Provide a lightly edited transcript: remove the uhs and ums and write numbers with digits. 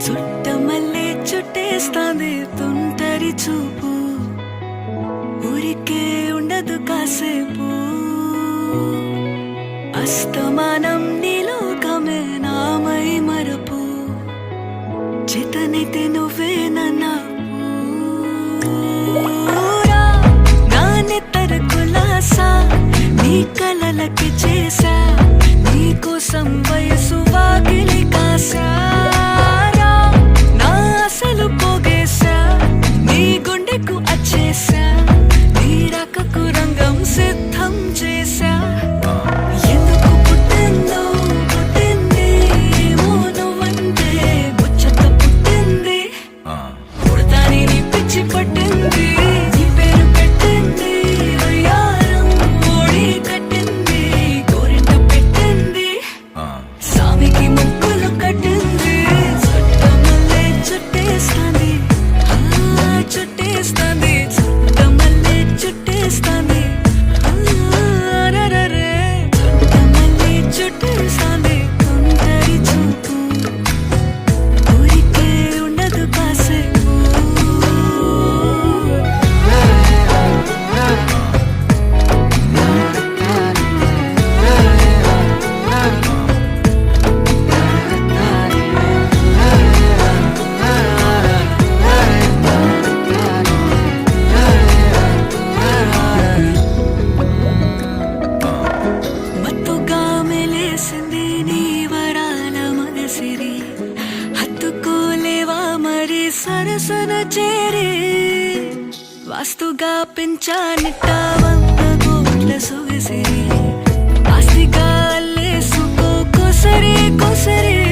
చుట్టమల్లే చుట్టేస్తాంది తుంటరి చూపు, ఊరికే ఉండదు కాసేపు. అస్తమానం నీలోకమే నామై మరపు, చేతనైతే నువ్వే నాన్నెత్తర కులాసా నీ కలలకి చేసా, నీ కోసం వయసు వాకిలి కాసా. నా అసలు పోగేశా, నీ గుండెకు అచ్చేసా, నీ రాకకు రంగం సిద్ధం చేశా. ఎందుకు పుట్టిందో పుట్టింది, ఏమో నువ్వంటే ముచ్చట పుట్టింది. పుడతాని నీ పిచ్చి పట్టింది, నీ పేరు పెట్టింది వయ్యారం ఓడి కట్టింది, గోరింట పెట్టింది, సామికి ముక్కులు కట్టింది. చుట్టమల్లే చుట్టేస్తాంది, చుట్టేస్తాంది, చుట్టమల్లే చుట్టేస్తాంది, రరరే. చుట్టమల్లే చుట్టేస్తాంది తుంటరి చూపు, ఊరికే ఉండదు కాసేపు. మత్తుగా మెలేసింది నీ వరాల మగసిరి, హత్తుకోలేవా మరి సరసన చేరి. వాస్తుగా పెంచానిట్ట 100 కోట్ల సొగసిరి, ఆస్తిగా అల్లేసుకో కొసరి కొసరి.